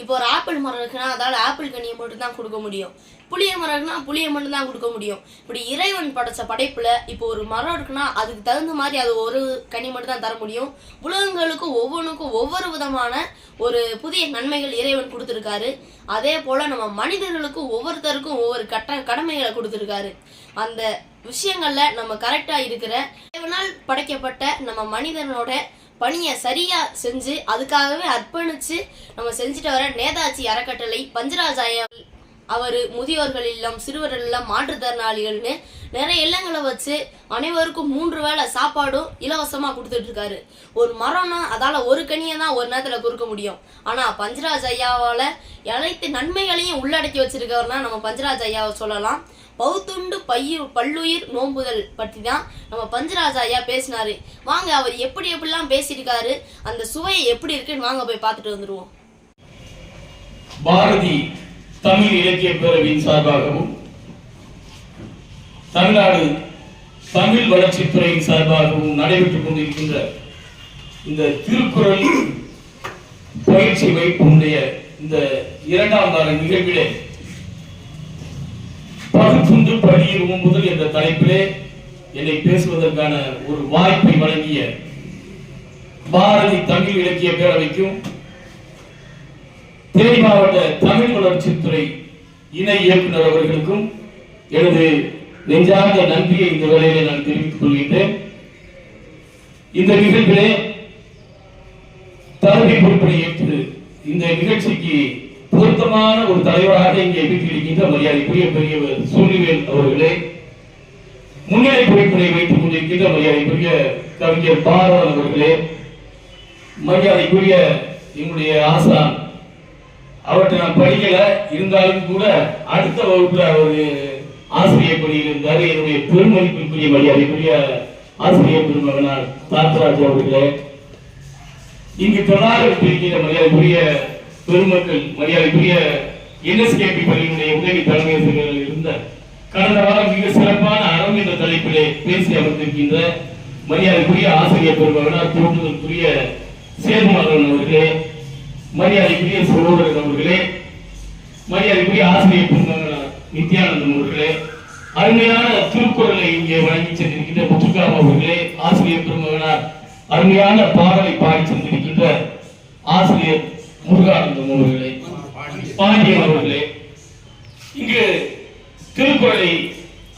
இப்போ ஒரு ஆப்பிள் மரம் இருக்குன்னா அதால் ஆப்பிள் கனியை மட்டும் தான் கொடுக்க முடியும். புளிய மரம் இருக்குன்னா புளியை மட்டும் தான் கொடுக்க முடியும். இப்படி இறைவன் படைச்ச படைப்புல இப்போ ஒரு மரம் இருக்குன்னா அதுக்கு தகுந்த மாதிரி அது ஒரு கனி மட்டும் தான் தர முடியும். உலகங்களுக்கும் ஒவ்வொன்றுக்கும் ஒவ்வொரு விதமான ஒரு புதிய நன்மைகள் இறைவன் கொடுத்துருக்காரு. அதே போல நம்ம மனிதர்களுக்கும் ஒவ்வொருத்தருக்கும் ஒவ்வொரு கடமைகளை கொடுத்துருக்காரு. அந்த விஷயங்கள்ல நம்ம கரெக்டா இருக்கிற இறைவனால் படைக்கப்பட்ட நம்ம மனிதனோட பணியை சரியா செஞ்சு அதுக்காகவே அர்ப்பணிச்சு நம்ம செஞ்சுட்டு வர நேதாஜி அறக்கட்டளை பஞ்சராஜ் ஐயா அவர் முதியோர்கள் இல்லம், சிறுவர் இல்லம், மாற்றுத்திறனாளிகள்னு நிறைய இல்லங்களை வச்சு அனைவருக்கும் 3 வேளை சாப்பாடும் இலவசமா கொடுத்துட்டு இருக்காரு. ஒரு மரம்னா அதால ஒரு கனியை தான் ஒரு நேரத்துல கொடுக்க முடியும். ஆனா பஞ்சராஜ் ஐயாவால அனைத்து நன்மைகளையும் உள்ளடக்கி வச்சிருக்கவர்னா நம்ம பஞ்சராஜ் ஐயாவை சொல்லலாம். பௌத்துண்டு பல்லுயிர் நோம்புதல் பற்றி தான் நம்ம பஞ்சராஜ் ஐயா பேசினாரு. வாங்க அவர் எப்படிலாம் பேசியிருக்காரு, அந்த சுவையை எப்படி இருக்குன்னு வாங்க போய் பார்த்துட்டு வந்துருவோம். பாரதி தமிழ் இலக்கிய பேரவையின் சார்பாகவும் தமிழ்நாடு தமிழ் வளர்ச்சித்துறையின் சார்பாகவும் நடைபெற்றுக் கொண்டிருக்கின்ற இந்த திருக்குறள் பயிற்சி வைப்புடைய இந்த 2ஆம் நாள் நிகழ்விலே பகுத்துண்டு பள்ளியில் ஓம்புதல் என்ற தலைப்பிலே என்னை பேசுவதற்கான ஒரு வாய்ப்பை வழங்கிய பாரதி தமிழ் இலக்கிய பேரவைக்கும் தேனி மாவட்ட தமிழ் வளர்ச்சித்துறை இணை இயக்குனர் அவர்களுக்கும் எனது நெஞ்சார்ந்த நன்றியை இந்த வேளையிலே நான் தெரிவித்துக் கொள்கின்றேன். இந்த நிகழ்விலே தலைமை பொறுப்பை ஏற்று இந்த நிகழ்ச்சிக்கு பொருத்தமான ஒரு தலைவராக இங்கே வீட்டிருக்கின்ற மரியாதைக்குரிய பெரியவர் சூழிவேல் அவர்களே, முன்னிலை பொறுப்பினை வைத்துக் கொண்டிருக்கின்ற மரியாதைக்குரிய கவிஞர் பாரதன் அவர்களே, மரியாதைக்குரிய என்னுடைய ஆசான், அவர்கிட்ட நான் படிக்கல இருந்தாலும் கூட அடுத்த வகுப்புல அவரு ஆசிரியர் பணியில் இருந்தார். என்னுடைய பெருமதிப்பிற்குரிய மரியாதைக்குரிய ஆசிரியர் பெருமகனார் தாத்தராஜ் அவர்களே, இங்கு தொழிலாளர்களுக்கு மரியாதைக்குரிய பெருமக்கள், மரியாதைக்குரிய NSKP பள்ளியினுடைய உதவி தலைமையர்கள் இருந்த கடந்த வாரம் மிக சிறப்பான அறம் என்ற தலைப்பிலே பேசி அமர்ந்திருக்கின்ற மரியாதைக்குரிய ஆசிரியர் பெருமகனார் தோற்றுதற்குரிய சேர்மகன் அவர்களே, மரியாதைக்குரிய சகோதரர் அவர்களே, மரியாதைக்குரிய ஆசிரியர் பெருமகனார் நித்யானந்தன் அவர்களே, அருமையான திருக்குறளை இங்கே வழங்கி சென்றிருக்கின்ற முத்துக்காம் அவர்களே, ஆசிரியர் பெருமகனார் அருமையான பாடலை பாடி சென்றிருக்கின்ற ஆசிரியர் முருகானந்தம் அவர்களே, பாண்டியன் அவர்களே, இங்கு திருக்குறளை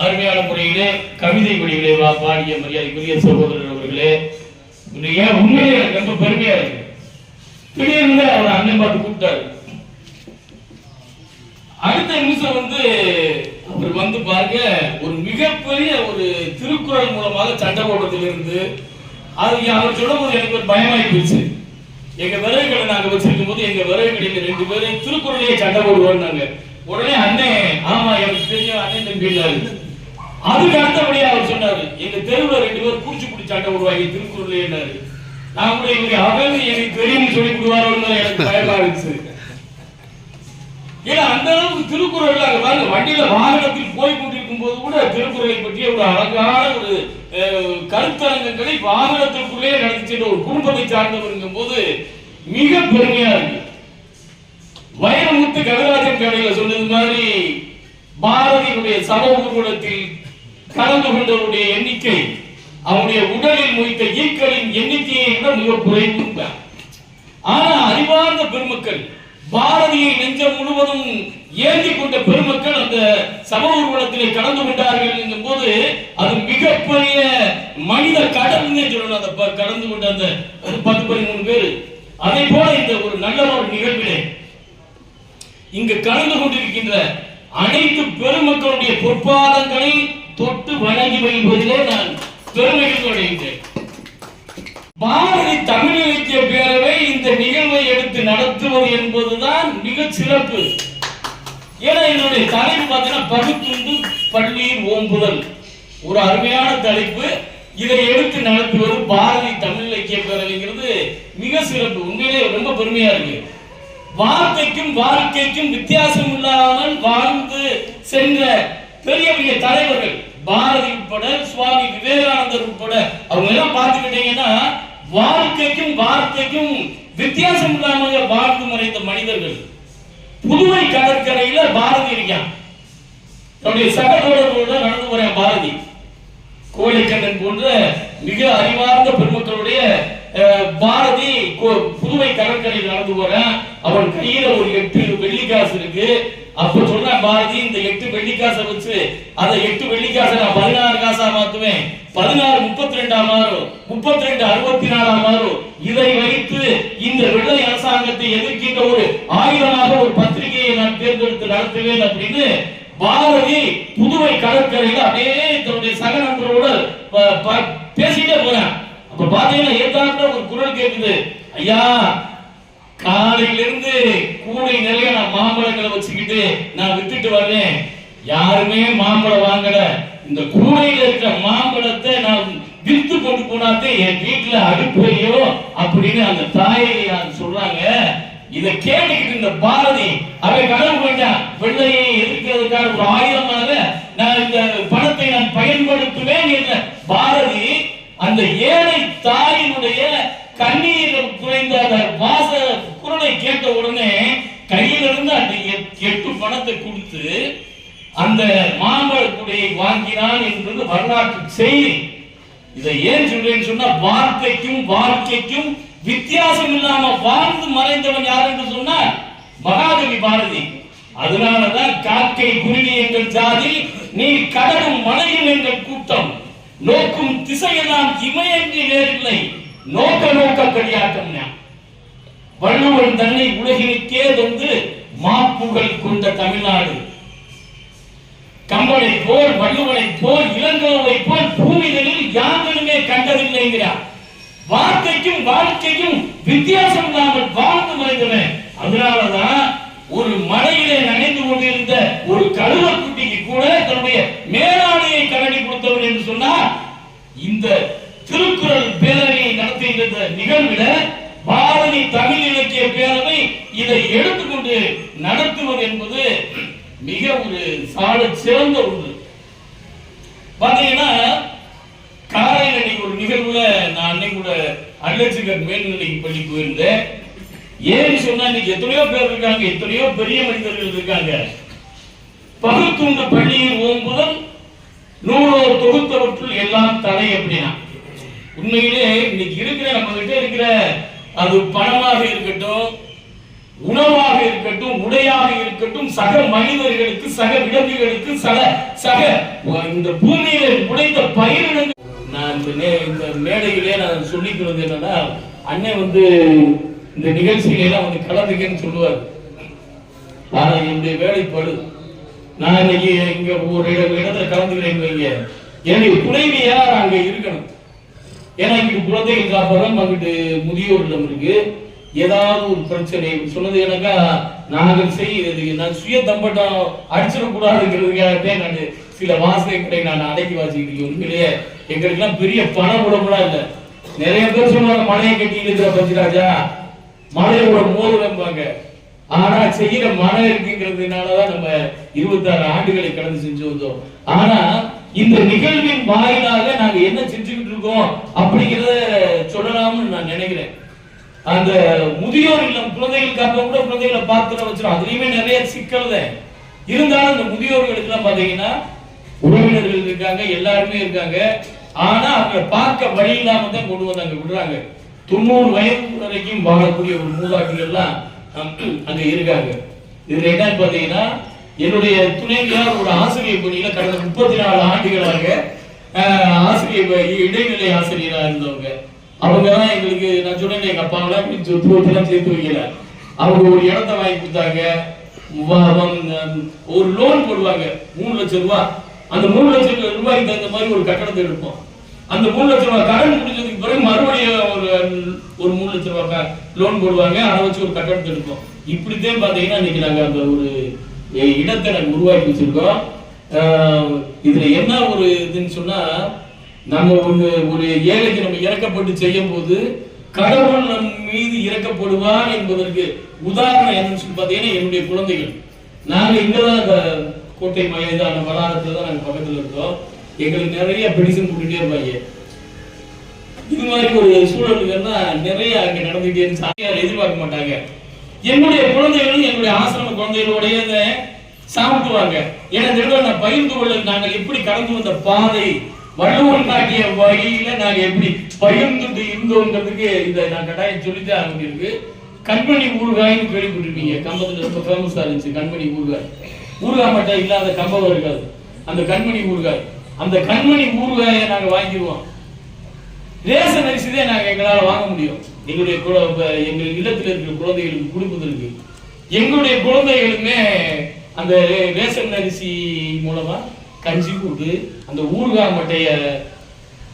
அருமையான முறையிலே கவிதை வடிவிலே பாடிய மரியாதைக்குரிய சகோதரர் அவர்களே, உண்மையிலே எனக்கு ரொம்ப பெருமையா இருக்கு. திடீர்னு அவர் அண்ணன் பார்த்து கூப்பிட்டாரு. அடுத்த நிமிஷம் அவர் பாருங்க ஒரு மிகப்பெரிய ஒரு திருக்குறள் மூலமாக சண்டை போடுறதிலிருந்து அது அவர் சொல்லும் போது எனக்கு ஒரு பயமாயி போச்சு. எங்க விறகு கடை நாங்க வச்சிருக்கும் போது எங்க விறகு கடையில 2 பேரும் திருக்குறளையே சண்டை போடுவாங்க. உடனே அண்ணன் ஆமா எனக்கு தெரியும் அண்ணன் தம்பினாரு. அதுக்கு அடுத்தபடியா அவர் சொன்னாரு எங்க தெருவுல 2 பேரும் பூச்சி பிடி சண்டை போடுவாங்க திருக்குறளையேனாரு. நான் கூட எங்க அவங்க எனக்கு தெரியும் சொல்லி கொடுவாரோன்னு எனக்கு பயமா இருந்துச்சு. ஏன்னா அந்த அளவுக்கு திருக்குறள் அங்க பாருங்க வண்டியில வாகனத்தில் போய் கொண்டிருக்கும் போது கூட திருக்குறளை பற்றிய ஒரு அழகான ஒரு கருத்தரங்கங்களை வாகனத்திற்குள்ளே நடத்தி சென்ற ஒரு குடும்பத்தை சார்ந்தவருங்கும் போது மிக பெருமையா இருக்கு. வைரமுத்து கவிராஜன் கடையில சொன்னது மாதிரி பாரதியினுடைய சம ஊர்வலத்தில் கலந்து கொண்டவருடைய எண்ணிக்கை அவனுடைய உடலில் மொய்த்த ஈக்களின் எண்ணிக்கையை விட மிக குறைவு. ஆனா அறிவார்ந்த பெருமக்கள் பாரதியை நெஞ்சம் முழுவதும் ஏந்தி கொண்ட பெருமக்கள் அந்த சம ஊர்வலத்திலே கலந்து கொண்டார்கள் என்கும் போது அது மிகப்பெரிய மனித கடல்னே சொல்லணும். அந்த கலந்து கொண்ட அந்த 10-13 பேர். அதே போல இந்த ஒரு நல்ல ஒரு நிகழ்விலே இங்கு கலந்து கொண்டிருக்கின்ற அனைத்து பெருமக்களுடைய பொற்பாதங்களை தொட்டு வணங்கி வைப்பதிலே நான் பெருமைகள் அடைகின்றேன். பாரதி தமிழ் இலக்கிய பேரவை இந்த நிகழ்வை எடுத்து நடத்துவது என்பதுதான் மிக சிறப்பு. ஏன்னா என்னுடைய தலைப்பு பார்த்தீங்கன்னா பகுத்துண்டு பள்ளியில் ஓம்புதல், ஒரு அருமையான தலைப்பு. இதை எடுத்து நடத்துவது பாரதி தமிழ் இலக்கிய பேரவைங்கிறது மிக சிறப்பு. உண்மையிலே ரொம்ப பெருமையா இருக்கு. வார்த்தைக்கும் வாழ்க்கைக்கும் வித்தியாசம் இல்லாமல் வாழ்ந்து சென்ற பெரிய பெரிய தலைவர்கள் பாரதி உட்பட சுவாமி விவேகானந்தர் உட்பட அவங்க எல்லாம் பார்த்துக்கிட்டீங்கன்னா வாழ்க்கைக்கும் வார்த்தைக்கும் வித்தியாசம் இல்லாம வாழ்ந்து மறைந்த மனிதர்கள். புதுவை கடற்கரையில பாரதி இருக்கான், தன்னுடைய சகோதரர்களோட நடந்து போறான் பாரதி. கோழைக்கண்ணன் போன்ற மிக அறிவார்ந்த பெருமக்களுடைய பாரதி புதுவை கடற்கரையில் நடந்து போறான். அவன் கையில ஒரு 8 வெள்ளிக்காசு இருக்கு. அப்ப சொல்ற பாரதி, இந்த 8 வெள்ளிக்காசை வச்சு அதை 8 வெள்ளிக்காசை நான் 16 காசா மாத்துவேன், 16 32 மாறும், 32 64 மாறும். இதை வைத்து இந்த வெள்ளை அரசாங்கத்தை எதிர்க்கின்ற ஒரு ஆயுதமாக ஒரு பத்திரிகையை நான் தேர்ந்தெடுத்து நடத்துவேன் அப்படின்னு பாரதி புதுவை கடற்கரையில் அப்படியே தன்னுடைய சக நண்பரோடு பேசிட்டே போறேன். அப்ப பாத்தீங்கன்னா ஏதாச்சும் ஒரு குரல் கேட்குது, ஐயா காலையிலிருந்து கூடை நிறைய நான் மாம்பழங்களை வச்சுக்கிட்டு நான் வித்துட்டு வர்றேன், யாருமே மாம்பழம் வாங்கல, இந்த கூடையில இருக்கிற மாம்பழத்தை நான் வித்து கொண்டு போனாதே என் வீட்டுல அடுப்பையோ அப்படின்னு அந்த தாயை சொல்றாங்க. இதை கேட்டுக்கிட்டு இந்த பாரதி அவை கனவு கொண்டான், வெள்ளையை எதிர்க்கிறதுக்கான ஒரு ஆயுதமாக நான் இந்த பணத்தை நான் பயன்படுத்துவேன் என்ற பாரதி அந்த ஏழை தாயினுடைய கண்ணீர் குறைந்த அந்த வாச குரலை கேட்ட உடனே கையிலிருந்து அந்த 8 பணத்தை கொடுத்து அந்த மாம்பழ கூடையை வாங்கினான் என்பது வரலாற்று செய்தி. இதை ஏன் சொல்றேன்னு சொன்னா, வார்த்தைக்கும் வாழ்க்கைக்கும் வித்தியாசம் இல்லாம வாழ்ந்து மறைந்தவன் யார் என்று சொன்னார் மகாகவி பாரதி. அதனாலதான் காக்கை குருவி எங்கள் ஜாதி, நீ கடலும் மலையும் எங்கள் கூட்டம், நோக்கும் திசையெல்லாம் இமையன்றி நேரில்லை, நோக்க நோக்க கடியாட்டம். வள்ளுவன் தன்னை உலகினுக்கே வந்து மாப்புகள் கொண்ட தமிழ்நாடு, கம்பனை போல் வள்ளுவனை போல் இளங்கோவை போல் பூமிகளில் யாருமே கண்டதில்லைங்கிறார். வார்த்தைக்கும் வாழ்க்கைக்கும் வித்தியாசம் இல்லாமல் வாழ்ந்து மறைந்தவன். அதனாலதான் ஒரு மலையிலே நனைந்து கொண்டிருந்த ஒரு கழுவக்குட்டிக்கு கூட தன்னுடைய மேலாடையை கரடி கொடுத்தவன் என்று சொன்னார். இந்த திருக்குறள் பேரவையை நடத்துகின்ற நிகழ்வில் பாரதி தமிழ் இலக்கிய பேரவை இதை எடுத்துக்கொண்டு நடத்துவது என்பது மிக ஒரு சால சிறந்த ஒன்று. பாத்தீங்கன்னா காரையில் ஒரு நிகழ்வுல நான் அன்னைக்கு கூட அலெக்சிகர் மேல்நிலைக்கு பள்ளி போயிருந்தேன். ஏன்னு சொன்னா இன்னைக்கு எத்தனையோ பேர் இருக்காங்க, எத்தனையோ பெரிய மனிதர்கள் இருக்காங்க. பகுத்துண்ட பள்ளியில் ஓம்புதல் நூலோ தொகுத்தவற்றுள் எல்லாம் தடை அப்படின்னா, உண்மையிலே இன்னைக்கு இருக்கிற நம்ம கிட்ட இருக்கிற அது பணமாக இருக்கட்டும், உணவாக இருக்கட்டும், உடையாக இருக்கட்டும், சக மனிதர்களுக்கு, சக விலங்குகளுக்கு, சக இந்த பூமியில உடைத்த பயிரினங்கள். நான் இந்த மேடையிலே நான் சொல்லிக்கிறது என்னன்னா, அண்ணன் வந்து இந்த நிகழ்ச்சியில வந்து கலந்துக்கன்னு சொல்லுவார். ஆனா என்னுடைய வேலைப்படு நான் இன்னைக்கு இங்க ஒரு இடத்துல கலந்துக்கிறேன், என்னுடைய துணைவியார் அங்க இருக்கணும். ஏன்னா இங்கிட்டு குழந்தைகள் காப்பகம், அங்கிட்டு முதியோரிடம் இருக்கு. ஏதாவது ஒரு பிரச்சனை சொன்னது எனக்கா நாங்கள் செய்ய நான் சுய தம்பட்டம் அடிச்சிடக்கூடாதுங்கிறதுக்காகவே நான் சில வாசகங்களை நான் அடக்கி வாசிக்கிறேன். உண்மையிலேயே எங்களுக்கு எல்லாம் பெரிய பண உடம்புலாம் இல்லை. நிறைய பேர் சொல்லுவாங்க மலையை கட்டி இருக்கிற பஞ்சுராஜா மலையோட மோதுவாங்க. ஆனா செய்யற மழை இருக்குங்கிறதுனாலதான் நம்ம 26 ஆண்டுகளை கடந்து செஞ்சு வந்தோம். ஆனா இந்த நிகழ்வின் வாயிலாக நாங்க என்ன செஞ்சுக்கிட்டு இருக்கோம் அப்படிங்கிறத சொல்லலாம்னு நான் நினைக்கிறேன். அந்த முதியோர் இல்லம் குழந்தைகளுக்காக கூட குழந்தைகளை பார்த்து வச்சிடும். அதுலயுமே நிறைய சிக்கல் தான் இருந்தாலும் அந்த முதியோர்களுக்கு எல்லாம் பாத்தீங்கன்னா உறவினர்கள் இருக்காங்க, எல்லாருமே இருக்காங்க. ஆனா அவங்க பார்க்க வழி இல்லாம தான் கொண்டு வந்து அங்க விடுறாங்க. 90 வயது வரைக்கும் வாழக்கூடிய ஒரு மூதாட்டிகள் எல்லாம் அங்க இருக்காங்க. இதுல என்னன்னு பாத்தீங்கன்னா, என்னுடைய துணைவியார் ஒரு ஆசிரியர் பணியில கடந்த 34 ஆண்டுகளாக ஆசிரியர் இடைநிலை ஆசிரியராக இருந்தவங்க. அவங்க தான் எங்களுக்கு, நான் சொன்னேன் எங்க அப்பாவெல்லாம் சொத்து சேர்த்து வைக்கல, அவங்க ஒரு இடத்த வாங்கி கொடுத்தாங்க. ஒரு லோன் போடுவாங்க 3 லட்சம் ரூபாய். அந்த 3 லட்சம் ரூபாய்க்கு தகுந்த மாதிரி ஒரு கட்டடத்தை எடுப்போம். அந்த 3 லட்சம் ரூபாய் கடன் முடிஞ்சதுக்கு பிறகு மறுபடியும் ஒரு 3 லட்சம் ரூபாய் லோன் போடுவாங்க. அதை வச்சு ஒரு கட்டடத்தை எடுப்போம். இப்படித்தான் பாத்தீங்கன்னா இன்னைக்கு நாங்க அந்த ஒரு இடத்தை நாங்க உருவாக்கி வச்சிருக்கோம். இதுல என்ன ஒரு இதுன்னு சொன்னா, நம்ம ஒரு ஏழைக்கு நம்ம இறக்கப்பட்டு செய்யும் போது கடவுள் நம் மீது இறக்கப்படுவார் என்பதற்கு உதாரணம் என்னன்னு சொல்லி பாத்தீங்கன்னா என்னுடைய குழந்தைகள். நாங்க இங்கதான் கோட்டை மைதான வளாகத்துல தான் நாங்க பக்கத்துல இருக்கோம். எங்களுக்கு நிறைய பெடிஷன் போட்டுட்டே இருப்பாங்க. இது மாதிரி ஒரு சூழல்கள்லாம் நிறைய அங்க நடந்துகிட்டே இருந்து சாமியார் எதிர்பார்க்க மாட்டாங்க. என்னுடைய குழந்தைகளும் என்னுடைய ஆசிரம குழந்தைகளுடைய சாப்பிடுவாங்க. ஏன்னா நான் பகிர்ந்து கொள்ள நாங்கள் எப்படி கடந்து வந்த பாதை, வள்ளுவர் காட்டிய வழியில நாங்க எப்படி பகிர்ந்துட்டு இருந்தோங்கிறதுக்கு இதை நான் கட்டாயம் சொல்லித்தான் ஆக இருக்கு. கண்மணி ஊறுகாய்னு கேள்விப்பட்டிருப்பீங்க. கம்பத்துல ரொம்ப ஃபேமஸா இருந்துச்சு கண்மணி ஊறுகாய். ஊறுகாய் மட்டும் இல்லாத கம்பம் இருக்காது. அந்த கண்மணி ஊறுகாய், அந்த கண்மணி ஊறுகாயை நாங்க வாங்கிடுவோம். ரேஷன் அரிசி தான் நாங்க எங்களால வாங்க முடியும். எங்களுடைய எங்கள் இல்லத்தில் இருக்கிற குழந்தைகளுக்கு கொடுப்பதற்கு எங்களுடைய குழந்தைகளுமே அந்த ரேஷன் அரிசி மூலமா கஞ்சி போட்டு அந்த ஊறுகாய் மட்டைய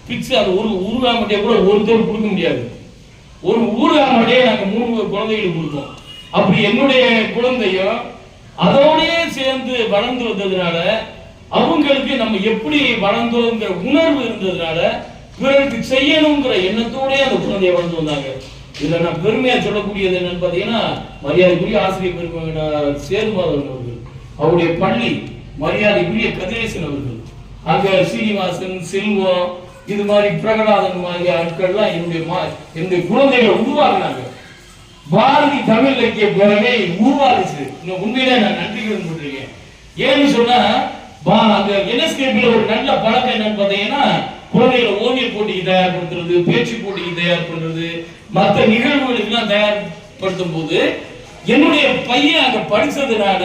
பிச்சு, அந்த ஊறுகாய் மட்டையை கூட ஒருத்தர் கொடுக்க முடியாது. ஒரு ஊறுகாய் மட்டையை நாங்க 3 குழந்தைகளுக்கு கொடுப்போம். அப்படி என்னுடைய குழந்தையும் அதோடய சேர்ந்து வளர்ந்து வந்ததுனால அவங்களுக்கு நம்ம எப்படி வளர்ந்தோங்கிற உணர்வு இருந்ததுனால பிறருக்கு செய்யணுங்கிற எண்ணத்தோட அந்த குழந்தைய வளர்ந்து வந்தாங்க. இதுல நான் பெருமையா சொல்லக்கூடியது என்னன்னு பாத்தீங்கன்னா, மரியாதைக்குரிய ஆசிரியர் பெருமையான சேதுமாதவன் அவர்கள், அவருடைய பள்ளி மரியாதைக்குரிய கதிரேசன் அவர்கள், அங்க சீனிவாசன், செல்வம், இது மாதிரி பிரகலாதன் மாதிரி ஆட்கள்லாம் என்னுடைய குழந்தைகளை உருவாக்குனாங்க. பாரதி தமிழ் இலக்கிய பேரவை உருவாக்குச்சு. உண்மையிலே நான் நன்றி கடன் பண்றேன். ஏன்னு சொன்னா அங்க என்எஸ்கேபில ஒரு நல்ல பழக்கம் என்னன்னு பாத்தீங்கன்னா, குழந்தைகளை ஓவிய போட்டிக்கு தயார்படுத்துறது, பேச்சு போட்டிக்கு தயார் பண்றது, மற்ற நிகழ்வுகளுக்கு எல்லாம் தயார்படுத்தும் போது என்னுடைய பையன் அங்க படிச்சதுனால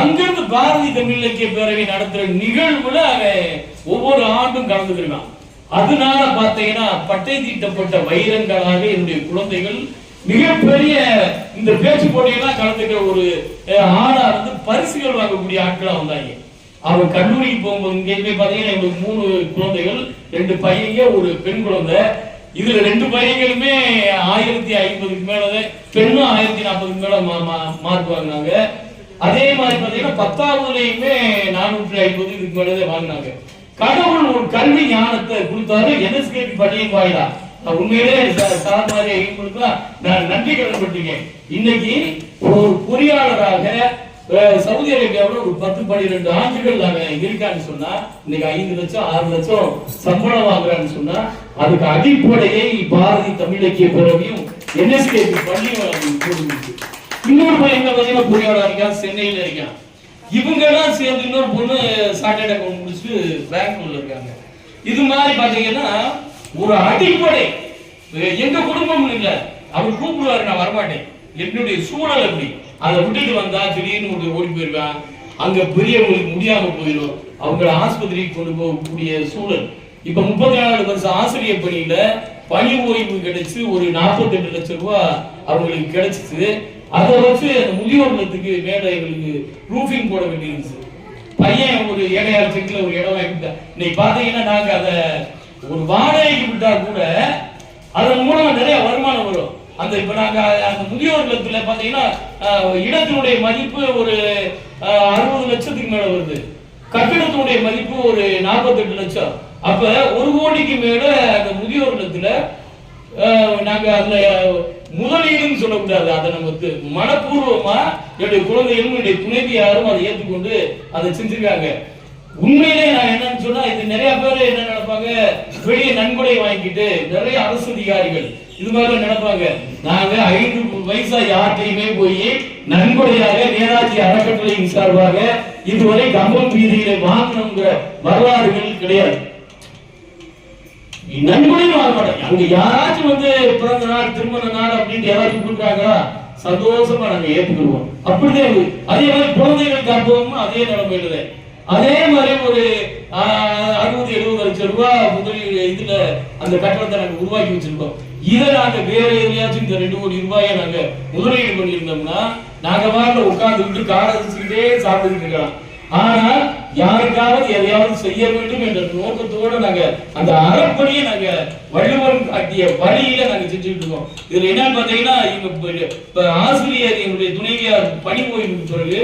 அங்கிருந்து பாரதி தமிழ் இலக்கிய பேரவை நடத்துற நிகழ்வுல ஒவ்வொரு ஆண்டும் கலந்துக்கிறான். அதனால பாத்தீங்கன்னா பட்டை தீட்டப்பட்ட வைரங்களாக என்னுடைய குழந்தைகள் மிகப்பெரிய இந்த பேச்சு போட்டியெல்லாம் கலந்துக்கிற ஒரு ஆடா இருந்து பரிசுகள் வாங்கக்கூடிய ஆட்களா வந்தாங்க. அவங்க கல்லூரிக்கு போகும்போது இங்கே பாத்தீங்கன்னா எங்களுக்கு 3 குழந்தைகள், 2 பையங்க, ஒரு பெண் குழந்தை. இதுல 2 பையங்களுமே 1050க்கு மேல, பெண்ணும் 1040க்கு மேல மார்க் வாங்கினாங்க. அதே மாதிரி பாத்தீங்கன்னா 10ஆவதுலயுமே 450 இதுக்கு மேலதான் வாங்கினாங்க. கடவுள் ஒரு கல்வி ஞானத்தை கொடுத்தாரு என்எஸ்கேபி பள்ளியின் வாயிலா. நான் உண்மையிலே சார் மாதிரி நான் நன்றி கடன் பட்டிருக்கேன். இன்னைக்கு ஒரு பொறியாளராக சவுதி அரேபியாவில் ஒரு 10-12 ஆண்டுகள் நாங்க இருக்கான்னு சொன்னா, இன்னைக்கு 5 லட்சம் 6 லட்சம் சம்பளம் வாங்குறான்னு சொன்னா, அதுக்கு அடிப்படையை பாரதி தமிழ் இலக்கிய பேரவையும் என்எஸ்கேபி பள்ளியும் போடுச்சு. இன்னொரு பையன் பாத்தீங்கன்னா பொறியாளர் இருக்கான், சென்னையில இருக்கான். இவங்க எல்லாம் சேர்ந்து இன்னொரு பொண்ணு சார்ட்டர்ட் அக்கௌண்ட் முடிச்சுட்டு பெங்களூர்ல இருக்காங்க. இது மாதிரி பாத்தீங்கன்னா ஒரு அடிப்படை எங்க குடும்பம் இல்ல. அவர் கூப்பிடுவாரு, நான் வரமாட்டேன், என்னுடைய சூழல் அப்படி. அதை விட்டுட்டு வந்தா திடீர்னு ஓடி போயிருவான். அங்க பெரியவங்களுக்கு முடியாம போயிடும், அவங்களை ஆஸ்பத்திரிக்கு கொண்டு போகக்கூடிய சூழல். இப்ப 34 வருஷம் ஆசிரியர் பணியில பணி ஓய்வு கிடைச்சு ஒரு 48 லட்சம் ரூபாய் அவங்களுக்கு கிடைச்சிச்சு. அதை வச்சு அந்த முதியோர் இல்லத்துக்கு மேல எங்களுக்கு ரூஃபிங் போட வேண்டியிருந்துச்சு. பையன் ஒரு 7,000 செக்கில் ஒரு இடம் வாங்கிட்டேன். இன்னைக்கு பாத்தீங்கன்னா நாங்க அதை ஒரு வாடகைக்கு விட்டா கூட அதன் மூலமா நிறைய வருமானம் வரும். அந்த இப்ப நாங்க அந்த முதியோர் இல்லத்துல பாத்தீங்கன்னா இடத்தினுடைய மதிப்பு ஒரு 60 லட்சத்துக்கு மேல வருது. கட்டிடத்தினுடைய மதிப்பு ஒரு 48 லட்சம். அப்ப 1 கோடிக்கு மேல அந்த முதியோர் இல்லத்துல நாங்க அதுல முதலீடுன்னு சொல்லக்கூடாது, அதை நமக்கு மனப்பூர்வமா என்னுடைய குழந்தைகளும் என்னுடைய துணைவியாரும் அதை ஏற்றுக்கொண்டு அதை செஞ்சிருக்காங்க. உண்மையிலே நான் என்னன்னு சொன்னா, இது நிறைய பேர் என்ன நினைப்பாங்க, வெளியே நன்கொடை வாங்கிட்டு நிறைய அரசு அதிகாரிகள் இது மாதிரி நினைப்பாங்க. நாங்க 5 வயசா யார்கிட்டையுமே போய் நன்கொடையாக நேதாஜி அறக்கட்டளையின் சார்பாக இதுவரை கம்பம் வீதியில வாங்கணுங்கிற வரலாறுகள் கிடையாது. நன்கொடையும் வாங்க மாட்டேன். அங்க யாராச்சும் பிறந்த நாள், திருமண நாள் அப்படின்னு யாராச்சும் கொடுக்குறாங்களா, சந்தோஷமா நாங்க ஏற்றுக்கிடுவோம். அப்படிதான் அதே மாதிரி குழந்தைகள் காப்போம் அதே நிலைமையில. அதே மாதிரி ஒரு 60-70 லட்சம் ரூபாய் முதலீடு இதுல அந்த கட்டணத்தை நாங்க உருவாக்கி வச்சிருக்கோம். இதை நாங்க வேற எதையாச்சும் இந்த 2 கோடி ரூபாயை நாங்க முதலீடு பண்ணியிருந்தோம்னா நாங்க வாரில் உட்கார்ந்துக்கிட்டு காரடிச்சுக்கிட்டே சாப்பிட்டுக்கிட்டு இருக்கலாம். ஆனால் யாருக்காவது எதையாவது செய்ய வேண்டும் என்ற நோக்கத்தோட நாங்க அந்த அறப்பணியை நாங்க வள்ளுவர் காட்டிய வழியில நாங்க செஞ்சுக்கிட்டு இருக்கோம். இதுல என்னன்னு பாத்தீங்கன்னா, இப்ப ஆசிரியர் என்னுடைய துணைவியார் பணி ஓய்வுக்கு பிறகு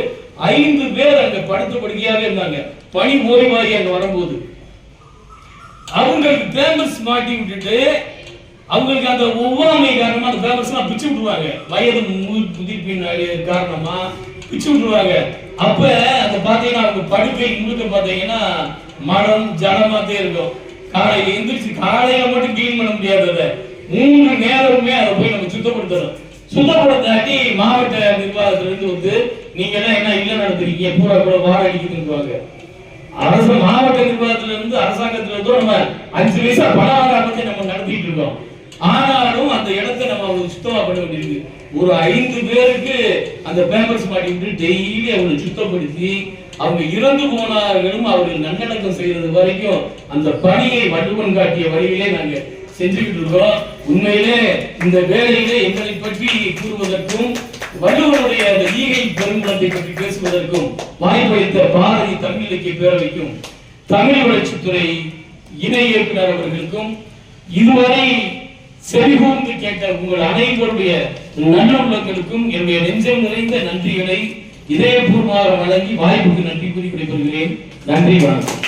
5 பேர் அங்க படுத்த படுக்கையாவே இருந்தாங்க. பணி ஓய்வாகி அங்க வரும்போது அவங்களுக்கு பேம்பர்ஸ் மாட்டி விட்டுட்டு அவங்களுக்கு அந்த ஒவ்வாமை காரணமா அந்த பேம்பர்ஸ் எல்லாம் பிச்சு விட்டுருவாங்க. வயது முதிர்ப்பின் காரணமா பிச்சு விட்டுருவாங்க. அப்ப அந்த பாத்தீங்கன்னா அவங்க படுக்கை முழுக்க பாத்தீங்கன்னா மனம் ஜலமாத்தே இருக்கும். காலையில எந்திரிச்சு காலையில மட்டும் கிளீன் பண்ண முடியாதத 3 நேரமுமே அதை போய் நம்ம சுத்தப்படுத்தணும். சுத்தப்படுத்தாட்டி மாவட்ட நிர்வாகத்துல இருந்து வந்து நீங்க எல்லாம் என்ன இல்ல நடத்துறீங்க பூரா கூட வார அடிக்குதுன்னு அரசு மாவட்ட நிர்வாகத்துல இருந்து அரசாங்கத்துல இருந்தோ நம்ம 5 பைசா பணம் வாங்காம நம்ம நடத்திட்டு இருக்கோம். ஆனாலும் அந்த இடத்தை நம்ம அவங்களுக்கு சுத்தமா பண்ண வேண்டியிருக்கு. ஒரு 5 பேருக்கு அந்த பேப்பர்ஸ் மாட்டிட்டு டெய்லி அவங்களை சுத்தப்படுத்தி அவங்க இறந்து போனார்களும் அவர்கள் நல்லடக்கம் செய்யறது வரைக்கும் அந்த பணியை வள்ளுவன் காட்டிய வழியிலே நாங்க செஞ்சுக்கிட்டு இருக்கோம். உண்மையிலே இந்த வேலையிலே எங்களை பற்றி கூறுவதற்கும் வள்ளுவனுடைய அந்த ஈகை பெருங்குணத்தை பற்றி பேசுவதற்கும் வாய்ப்பளித்த பாரதி தமிழ் இலக்கிய பேரவைக்கும் தமிழ் வளர்ச்சித்துறை இணை இயக்குனர் அவர்களுக்கும் இதுவரை செவிகூர்ந்து கேட்ட உங்கள் அனைவருடைய நல்லுள்ளங்களுக்கும் என்னுடைய நெஞ்சம் நிறைந்த நன்றிகளை இதயபூர்வமாக வழங்கி வாய்ப்புக்கு நன்றி கூறி விடைபெறுகிறேன். நன்றி, வணக்கம்.